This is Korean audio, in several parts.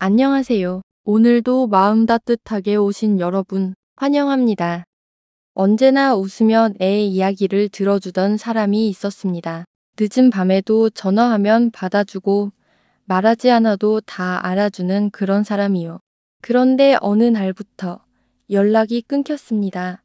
안녕하세요. 오늘도 마음 따뜻하게 오신 여러분 환영합니다. 언제나 웃으며 내 이야기를 들어주던 사람이 있었습니다. 늦은 밤에도 전화하면 받아주고 말하지 않아도 다 알아주는 그런 사람이요. 그런데 어느 날부터 연락이 끊겼습니다.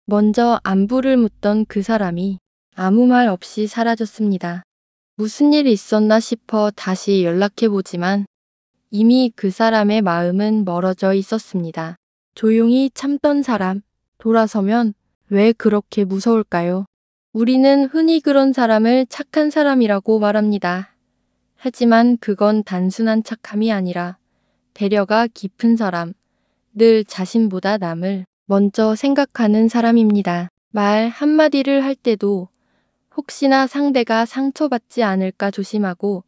먼저 안부를 묻던 그 사람이 아무 말 없이 사라졌습니다. 무슨 일이 있었나 싶어 다시 연락해보지만 이미 그 사람의 마음은 멀어져 있었습니다. 조용히 참던 사람, 돌아서면 왜 그렇게 무서울까요? 우리는 흔히 그런 사람을 착한 사람이라고 말합니다. 하지만 그건 단순한 착함이 아니라 배려가 깊은 사람, 늘 자신보다 남을 먼저 생각하는 사람입니다. 말 한마디를 할 때도 혹시나 상대가 상처받지 않을까 조심하고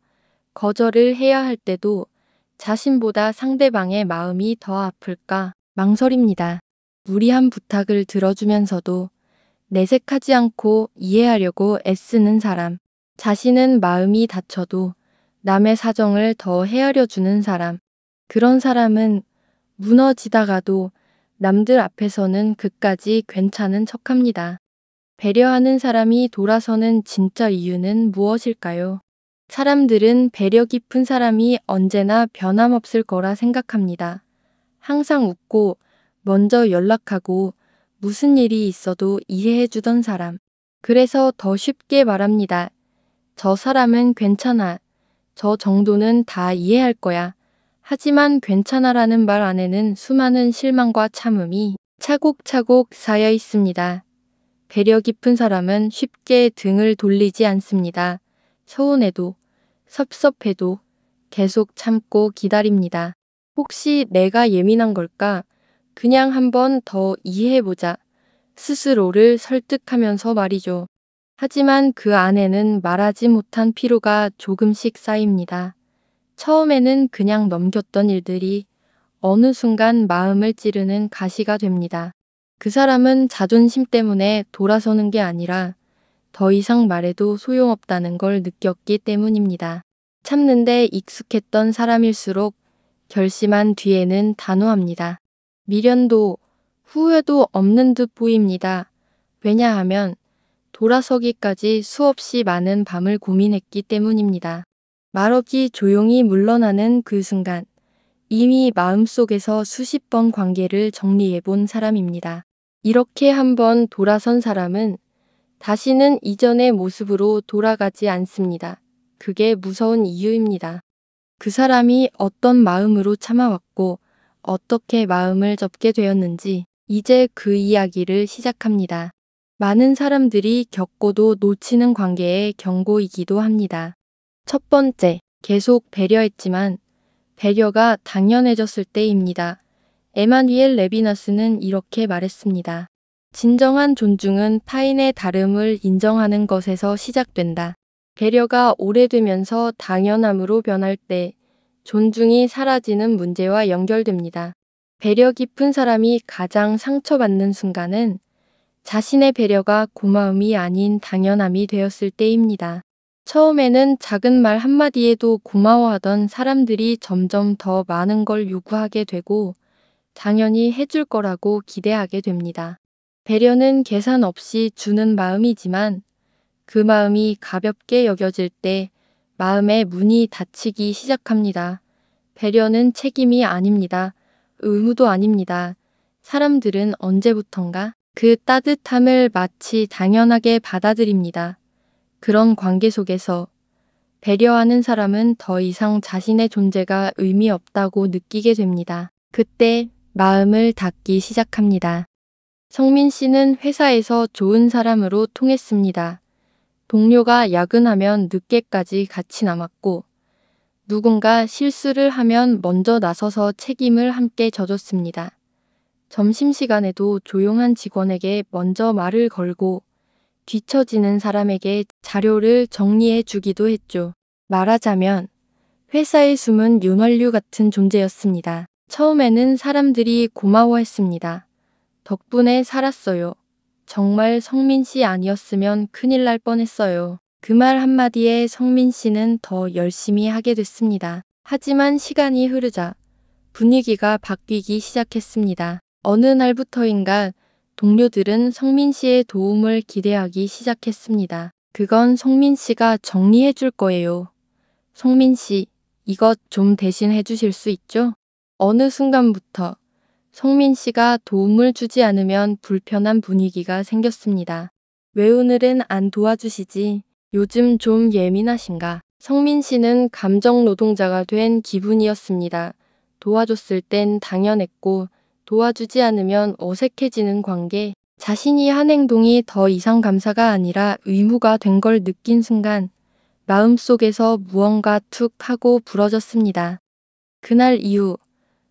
거절을 해야 할 때도 자신보다 상대방의 마음이 더 아플까 망설입니다. 무리한 부탁을 들어주면서도 내색하지 않고 이해하려고 애쓰는 사람. 자신은 마음이 다쳐도 남의 사정을 더 헤아려 주는 사람. 그런 사람은 무너지다가도 남들 앞에서는 그까지 괜찮은 척합니다. 배려하는 사람이 돌아서는 진짜 이유는 무엇일까요? 사람들은 배려 깊은 사람이 언제나 변함없을 거라 생각합니다. 항상 웃고 먼저 연락하고 무슨 일이 있어도 이해해 주던 사람. 그래서 더 쉽게 말합니다. 저 사람은 괜찮아. 저 정도는 다 이해할 거야. 하지만 괜찮아라는 말 안에는 수많은 실망과 참음이 차곡차곡 쌓여 있습니다. 배려 깊은 사람은 쉽게 등을 돌리지 않습니다. 서운해도 섭섭해도 계속 참고 기다립니다. 혹시 내가 예민한 걸까? 그냥 한번 더 이해해보자. 스스로를 설득하면서 말이죠. 하지만 그 안에는 말하지 못한 피로가 조금씩 쌓입니다. 처음에는 그냥 넘겼던 일들이 어느 순간 마음을 찌르는 가시가 됩니다. 그 사람은 자존심 때문에 돌아서는 게 아니라 더 이상 말해도 소용없다는 걸 느꼈기 때문입니다. 참는데 익숙했던 사람일수록 결심한 뒤에는 단호합니다. 미련도 후회도 없는 듯 보입니다. 왜냐하면 돌아서기까지 수없이 많은 밤을 고민했기 때문입니다. 말없이 조용히 물러나는 그 순간 이미 마음속에서 수십 번 관계를 정리해 본 사람입니다. 이렇게 한번 돌아선 사람은 다시는 이전의 모습으로 돌아가지 않습니다. 그게 무서운 이유입니다. 그 사람이 어떤 마음으로 참아왔고 어떻게 마음을 접게 되었는지 이제 그 이야기를 시작합니다. 많은 사람들이 겪고도 놓치는 관계의 경고이기도 합니다. 첫 번째, 계속 배려했지만 배려가 당연해졌을 때입니다. 에마뉘엘 레비나스는 이렇게 말했습니다. 진정한 존중은 타인의 다름을 인정하는 것에서 시작된다. 배려가 오래되면서 당연함으로 변할 때 존중이 사라지는 문제와 연결됩니다. 배려 깊은 사람이 가장 상처받는 순간은 자신의 배려가 고마움이 아닌 당연함이 되었을 때입니다. 처음에는 작은 말 한마디에도 고마워하던 사람들이 점점 더 많은 걸 요구하게 되고 당연히 해줄 거라고 기대하게 됩니다. 배려는 계산 없이 주는 마음이지만 그 마음이 가볍게 여겨질 때 마음의 문이 닫히기 시작합니다. 배려는 책임이 아닙니다. 의무도 아닙니다. 사람들은 언제부턴가 그 따뜻함을 마치 당연하게 받아들입니다. 그런 관계 속에서 배려하는 사람은 더 이상 자신의 존재가 의미 없다고 느끼게 됩니다. 그때 마음을 닫기 시작합니다. 성민 씨는 회사에서 좋은 사람으로 통했습니다. 동료가 야근하면 늦게까지 같이 남았고 누군가 실수를 하면 먼저 나서서 책임을 함께 져줬습니다. 점심시간에도 조용한 직원에게 먼저 말을 걸고 뒤처지는 사람에게 자료를 정리해 주기도 했죠. 말하자면 회사의 숨은 윤활유 같은 존재였습니다. 처음에는 사람들이 고마워했습니다. 덕분에 살았어요. 정말 성민 씨 아니었으면 큰일 날 뻔했어요. 그 말 한마디에 성민 씨는 더 열심히 하게 됐습니다. 하지만 시간이 흐르자 분위기가 바뀌기 시작했습니다. 어느 날부터인가 동료들은 성민 씨의 도움을 기대하기 시작했습니다. 그건 성민 씨가 정리해 줄 거예요. 성민 씨, 이것 좀 대신 해주실 수 있죠? 어느 순간부터 성민 씨가 도움을 주지 않으면 불편한 분위기가 생겼습니다. 왜 오늘은 안 도와주시지? 요즘 좀 예민하신가? 성민 씨는 감정 노동자가 된 기분이었습니다. 도와줬을 땐 당연했고 도와주지 않으면 어색해지는 관계. 자신이 한 행동이 더 이상 감사가 아니라 의무가 된 걸 느낀 순간 마음속에서 무언가 툭 하고 부러졌습니다. 그날 이후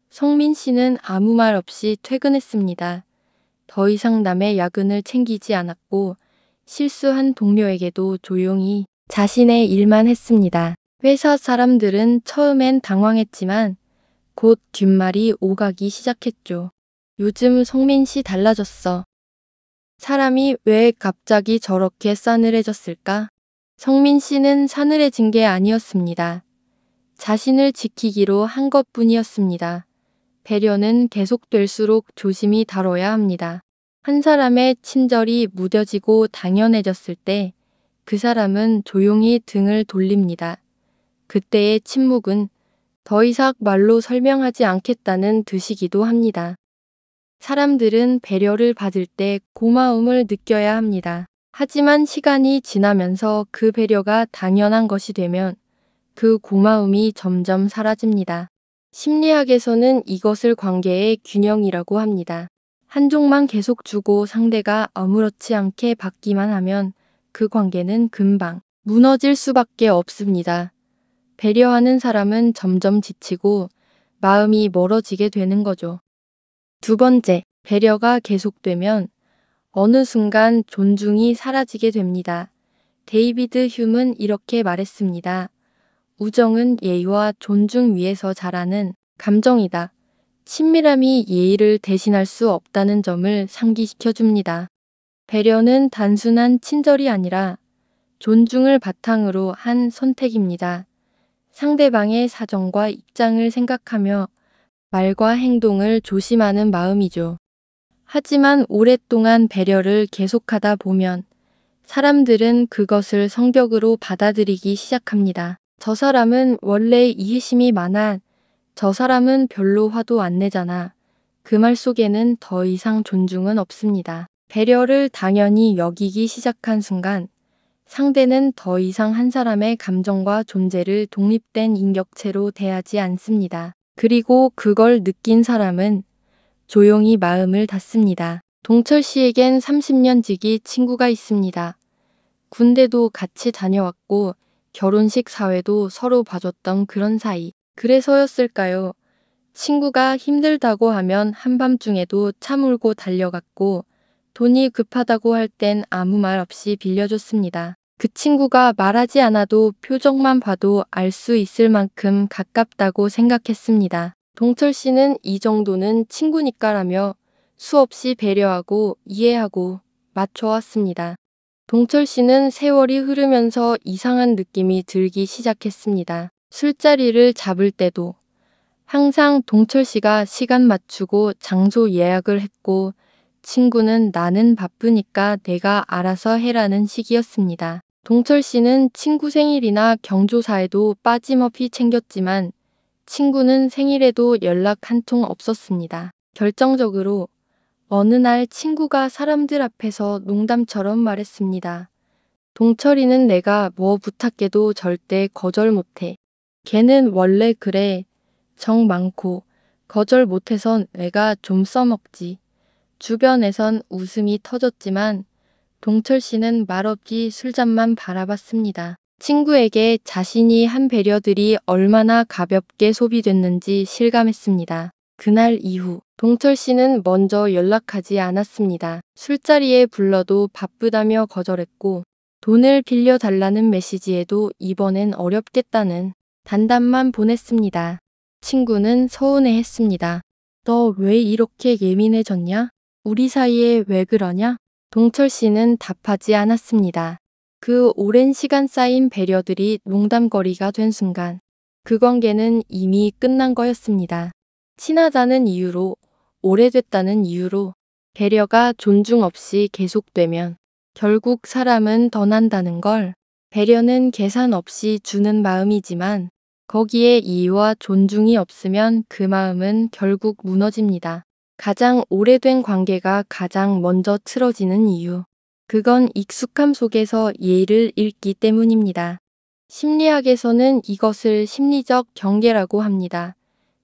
성민 씨는 아무 말 없이 퇴근했습니다. 더 이상 남의 야근을 챙기지 않았고 실수한 동료에게도 조용히 자신의 일만 했습니다. 회사 사람들은 처음엔 당황했지만 곧 뒷말이 오가기 시작했죠. 요즘 성민 씨 달라졌어. 사람이 왜 갑자기 저렇게 싸늘해졌을까? 성민 씨는 싸늘해진 게 아니었습니다. 자신을 지키기로 한 것뿐이었습니다. 배려는 계속될수록 조심히 다뤄야 합니다. 한 사람의 친절이 무뎌지고 당연해졌을 때 그 사람은 조용히 등을 돌립니다. 그때의 침묵은 더 이상 말로 설명하지 않겠다는 뜻이기도 합니다. 사람들은 배려를 받을 때 고마움을 느껴야 합니다. 하지만 시간이 지나면서 그 배려가 당연한 것이 되면 그 고마움이 점점 사라집니다. 심리학에서는 이것을 관계의 균형이라고 합니다. 한쪽만 계속 주고 상대가 아무렇지 않게 받기만 하면 그 관계는 금방 무너질 수밖에 없습니다. 배려하는 사람은 점점 지치고 마음이 멀어지게 되는 거죠. 두 번째, 배려가 계속되면 어느 순간 존중이 사라지게 됩니다. 데이비드 휴먼은 이렇게 말했습니다. 우정은 예의와 존중 위에서 자라는 감정이다. 친밀함이 예의를 대신할 수 없다는 점을 상기시켜줍니다. 배려는 단순한 친절이 아니라 존중을 바탕으로 한 선택입니다. 상대방의 사정과 입장을 생각하며 말과 행동을 조심하는 마음이죠. 하지만 오랫동안 배려를 계속하다 보면 사람들은 그것을 성격으로 받아들이기 시작합니다. 저 사람은 원래 이해심이 많아. 저 사람은 별로 화도 안 내잖아. 그 말 속에는 더 이상 존중은 없습니다. 배려를 당연히 여기기 시작한 순간 상대는 더 이상 한 사람의 감정과 존재를 독립된 인격체로 대하지 않습니다. 그리고 그걸 느낀 사람은 조용히 마음을 닫습니다. 동철 씨에겐 30년 지기 친구가 있습니다. 군대도 같이 다녀왔고 결혼식 사회도 서로 봐줬던 그런 사이. 그래서였을까요? 친구가 힘들다고 하면 한밤중에도 차 몰고 달려갔고 돈이 급하다고 할 땐 아무 말 없이 빌려줬습니다. 그 친구가 말하지 않아도 표정만 봐도 알 수 있을 만큼 가깝다고 생각했습니다. 동철 씨는 이 정도는 친구니까라며 수없이 배려하고 이해하고 맞춰왔습니다. 동철 씨는 세월이 흐르면서 이상한 느낌이 들기 시작했습니다. 술자리를 잡을 때도 항상 동철 씨가 시간 맞추고 장소 예약을 했고 친구는 나는 바쁘니까 내가 알아서 해라는 식이었습니다. 동철 씨는 친구 생일이나 경조사에도 빠짐없이 챙겼지만 친구는 생일에도 연락 한 통 없었습니다. 결정적으로 어느 날 친구가 사람들 앞에서 농담처럼 말했습니다. 동철이는 내가 뭐 부탁해도 절대 거절 못해. 걔는 원래 그래. 정 많고 거절 못해선 내가 좀 써먹지. 주변에선 웃음이 터졌지만 동철 씨는 말없이 술잔만 바라봤습니다. 친구에게 자신이 한 배려들이 얼마나 가볍게 소비됐는지 실감했습니다. 그날 이후 동철 씨는 먼저 연락하지 않았습니다. 술자리에 불러도 바쁘다며 거절했고 돈을 빌려달라는 메시지에도 이번엔 어렵겠다는 단답만 보냈습니다. 친구는 서운해했습니다. 너 왜 이렇게 예민해졌냐? 우리 사이에 왜 그러냐? 동철 씨는 답하지 않았습니다. 그 오랜 시간 쌓인 배려들이 농담거리가 된 순간 그 관계는 이미 끝난 거였습니다. 친하다는 이유로, 오래됐다는 이유로 배려가 존중 없이 계속되면 결국 사람은 떠난다는 걸. 배려는 계산 없이 주는 마음이지만 거기에 이해와 존중이 없으면 그 마음은 결국 무너집니다. 가장 오래된 관계가 가장 먼저 틀어지는 이유. 그건 익숙함 속에서 예의를 잃기 때문입니다. 심리학에서는 이것을 심리적 경계라고 합니다.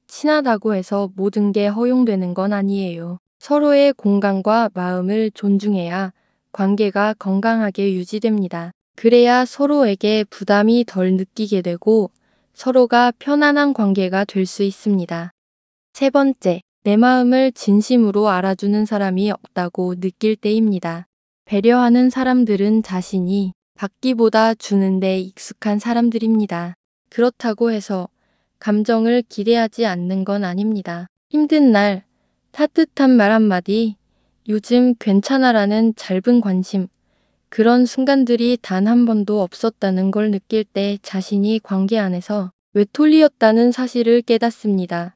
친하다고 해서 모든 게 허용되는 건 아니에요. 서로의 공간과 마음을 존중해야 관계가 건강하게 유지됩니다. 그래야 서로에게 부담이 덜 느끼게 되고 서로가 편안한 관계가 될 수 있습니다. 세 번째, 내 마음을 진심으로 알아주는 사람이 없다고 느낄 때입니다. 배려하는 사람들은 자신이 받기보다 주는 데 익숙한 사람들입니다. 그렇다고 해서 감정을 기대하지 않는 건 아닙니다. 힘든 날, 따뜻한 말 한마디, 요즘 괜찮아라는 짧은 관심, 그런 순간들이 단 한 번도 없었다는 걸 느낄 때 자신이 관계 안에서 외톨이였다는 사실을 깨닫습니다.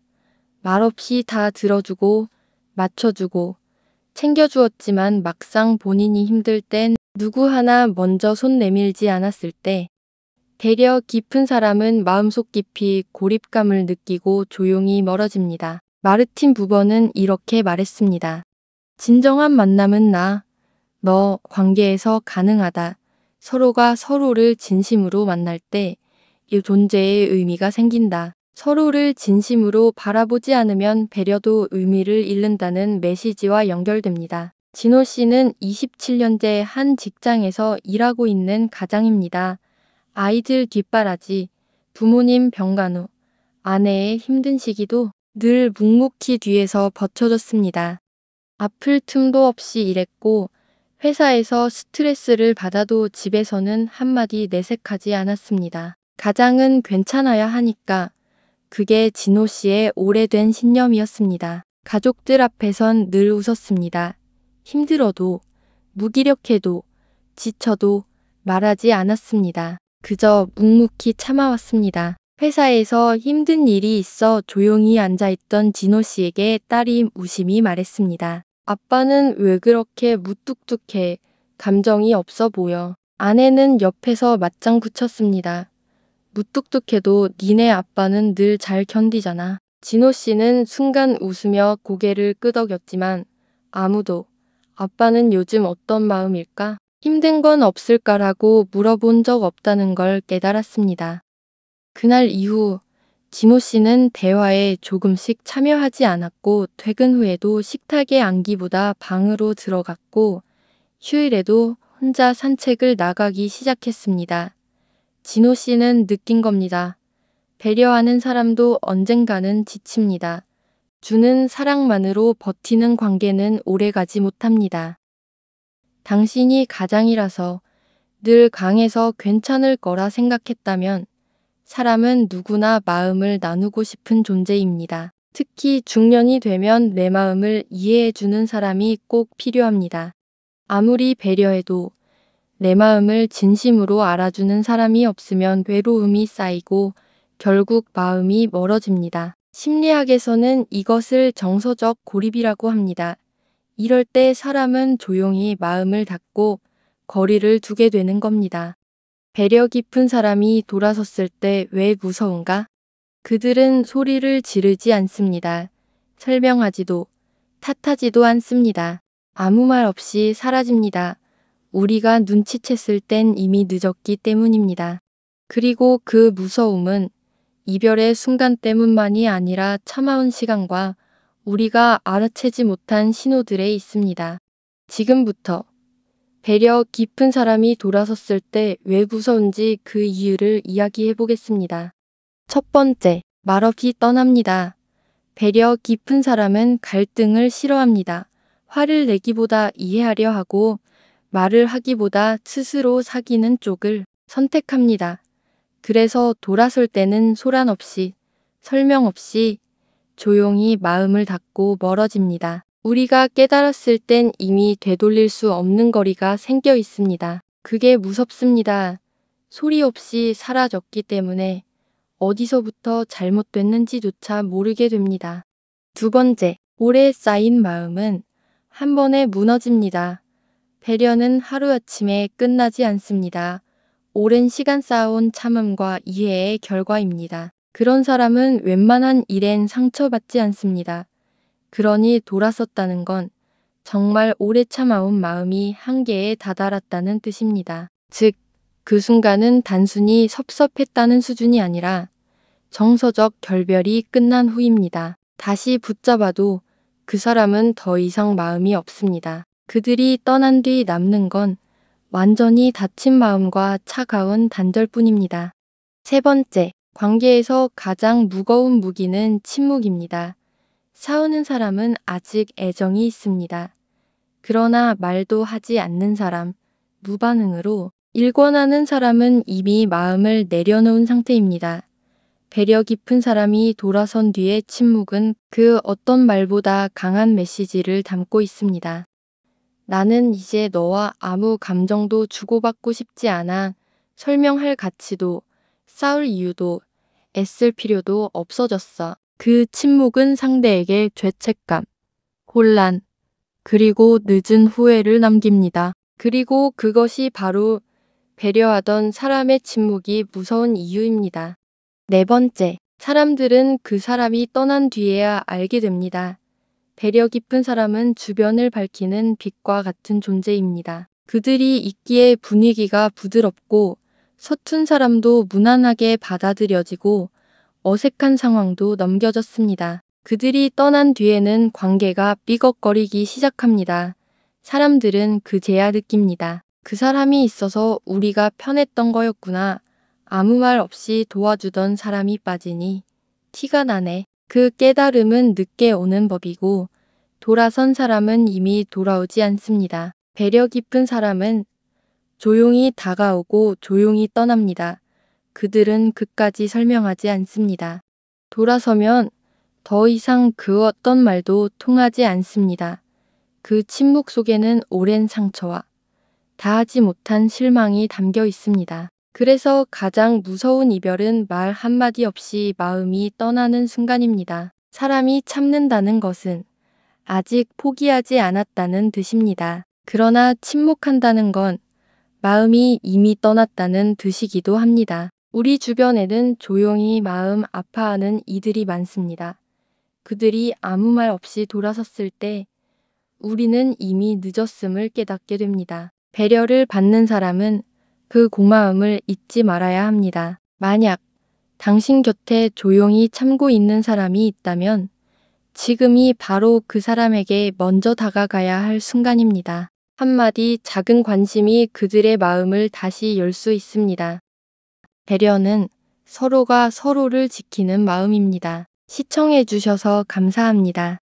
말없이 다 들어주고, 맞춰주고, 챙겨주었지만 막상 본인이 힘들 땐 누구 하나 먼저 손 내밀지 않았을 때 배려 깊은 사람은 마음속 깊이 고립감을 느끼고 조용히 멀어집니다. 마르틴 부버는 이렇게 말했습니다. 진정한 만남은 너 관계에서 가능하다. 서로가 서로를 진심으로 만날 때 이 존재의 의미가 생긴다. 서로를 진심으로 바라보지 않으면 배려도 의미를 잃는다는 메시지와 연결됩니다. 진호 씨는 27년째 한 직장에서 일하고 있는 가장입니다. 아이들 뒷바라지, 부모님 병간 후, 아내의 힘든 시기도 늘 묵묵히 뒤에서 버텨줬습니다. 아플 틈도 없이 일했고 회사에서 스트레스를 받아도 집에서는 한마디 내색하지 않았습니다. 가장은 괜찮아야 하니까 그게 진호 씨의 오래된 신념이었습니다. 가족들 앞에선 늘 웃었습니다. 힘들어도, 무기력해도, 지쳐도 말하지 않았습니다. 그저 묵묵히 참아왔습니다. 회사에서 힘든 일이 있어 조용히 앉아있던 진호 씨에게 딸이 무심히 말했습니다. 아빠는 왜 그렇게 무뚝뚝해? 감정이 없어 보여. 아내는 옆에서 맞장 붙였습니다. 무뚝뚝해도 니네 아빠는 늘 잘 견디잖아. 진호 씨는 순간 웃으며 고개를 끄덕였지만 아무도 아빠는 요즘 어떤 마음일까? 힘든 건 없을까라고 물어본 적 없다는 걸 깨달았습니다. 그날 이후 진호 씨는 대화에 조금씩 참여하지 않았고 퇴근 후에도 식탁에 앉기보다 방으로 들어갔고 휴일에도 혼자 산책을 나가기 시작했습니다. 진호 씨는 느낀 겁니다. 배려하는 사람도 언젠가는 지칩니다. 주는 사랑만으로 버티는 관계는 오래가지 못합니다. 당신이 가장이라서 늘 강해서 괜찮을 거라 생각했다면 사람은 누구나 마음을 나누고 싶은 존재입니다. 특히 중년이 되면 내 마음을 이해해주는 사람이 꼭 필요합니다. 아무리 배려해도 내 마음을 진심으로 알아주는 사람이 없으면 외로움이 쌓이고 결국 마음이 멀어집니다. 심리학에서는 이것을 정서적 고립이라고 합니다. 이럴 때 사람은 조용히 마음을 닫고 거리를 두게 되는 겁니다. 배려 깊은 사람이 돌아섰을 때 왜 무서운가? 그들은 소리를 지르지 않습니다. 설명하지도 탓하지도 않습니다. 아무 말 없이 사라집니다. 우리가 눈치챘을 땐 이미 늦었기 때문입니다. 그리고 그 무서움은 이별의 순간 때문만이 아니라 참아온 시간과 우리가 알아채지 못한 신호들에 있습니다. 지금부터 배려 깊은 사람이 돌아섰을 때 왜 무서운지 그 이유를 이야기해 보겠습니다. 첫 번째, 말없이 떠납니다. 배려 깊은 사람은 갈등을 싫어합니다. 화를 내기보다 이해하려 하고 말을 하기보다 스스로 사귀는 쪽을 선택합니다. 그래서 돌아설 때는 소란 없이, 설명 없이 조용히 마음을 닫고 멀어집니다. 우리가 깨달았을 땐 이미 되돌릴 수 없는 거리가 생겨 있습니다. 그게 무섭습니다. 소리 없이 사라졌기 때문에 어디서부터 잘못됐는지조차 모르게 됩니다. 두 번째, 오래 쌓인 마음은 한 번에 무너집니다. 배려는 하루아침에 끝나지 않습니다. 오랜 시간 쌓아온 참음과 이해의 결과입니다. 그런 사람은 웬만한 일엔 상처받지 않습니다. 그러니 돌아섰다는 건 정말 오래 참아온 마음이 한계에 다다랐다는 뜻입니다. 즉, 그 순간은 단순히 섭섭했다는 수준이 아니라 정서적 결별이 끝난 후입니다. 다시 붙잡아도 그 사람은 더 이상 마음이 없습니다. 그들이 떠난 뒤 남는 건 완전히 다친 마음과 차가운 단절뿐입니다. 세 번째, 관계에서 가장 무거운 무기는 침묵입니다. 싸우는 사람은 아직 애정이 있습니다. 그러나 말도 하지 않는 사람, 무반응으로 일권하는 사람은 이미 마음을 내려놓은 상태입니다. 배려 깊은 사람이 돌아선 뒤의 침묵은 그 어떤 말보다 강한 메시지를 담고 있습니다. 나는 이제 너와 아무 감정도 주고받고 싶지 않아. 설명할 가치도, 싸울 이유도, 애쓸 필요도 없어졌어. 그 침묵은 상대에게 죄책감, 혼란, 그리고 늦은 후회를 남깁니다. 그리고 그것이 바로 배려하던 사람의 침묵이 무서운 이유입니다. 네 번째, 사람들은 그 사람이 떠난 뒤에야 알게 됩니다. 배려 깊은 사람은 주변을 밝히는 빛과 같은 존재입니다. 그들이 있기에 분위기가 부드럽고 서툰 사람도 무난하게 받아들여지고 어색한 상황도 넘겨졌습니다. 그들이 떠난 뒤에는 관계가 삐걱거리기 시작합니다. 사람들은 그제야 느낍니다. 그 사람이 있어서 우리가 편했던 거였구나. 아무 말 없이 도와주던 사람이 빠지니 티가 나네. 그 깨달음은 늦게 오는 법이고 돌아선 사람은 이미 돌아오지 않습니다. 배려 깊은 사람은 조용히 다가오고 조용히 떠납니다. 그들은 끝까지 설명하지 않습니다. 돌아서면 더 이상 그 어떤 말도 통하지 않습니다. 그 침묵 속에는 오랜 상처와 다하지 못한 실망이 담겨 있습니다. 그래서 가장 무서운 이별은 말 한마디 없이 마음이 떠나는 순간입니다. 사람이 참는다는 것은 아직 포기하지 않았다는 뜻입니다. 그러나 침묵한다는 건 마음이 이미 떠났다는 뜻이기도 합니다. 우리 주변에는 조용히 마음 아파하는 이들이 많습니다. 그들이 아무 말 없이 돌아섰을 때 우리는 이미 늦었음을 깨닫게 됩니다. 배려를 받는 사람은 그 고마움을 잊지 말아야 합니다. 만약 당신 곁에 조용히 참고 있는 사람이 있다면 지금이 바로 그 사람에게 먼저 다가가야 할 순간입니다. 한마디 작은 관심이 그들의 마음을 다시 열 수 있습니다. 배려는 서로가 서로를 지키는 마음입니다. 시청해 주셔서 감사합니다.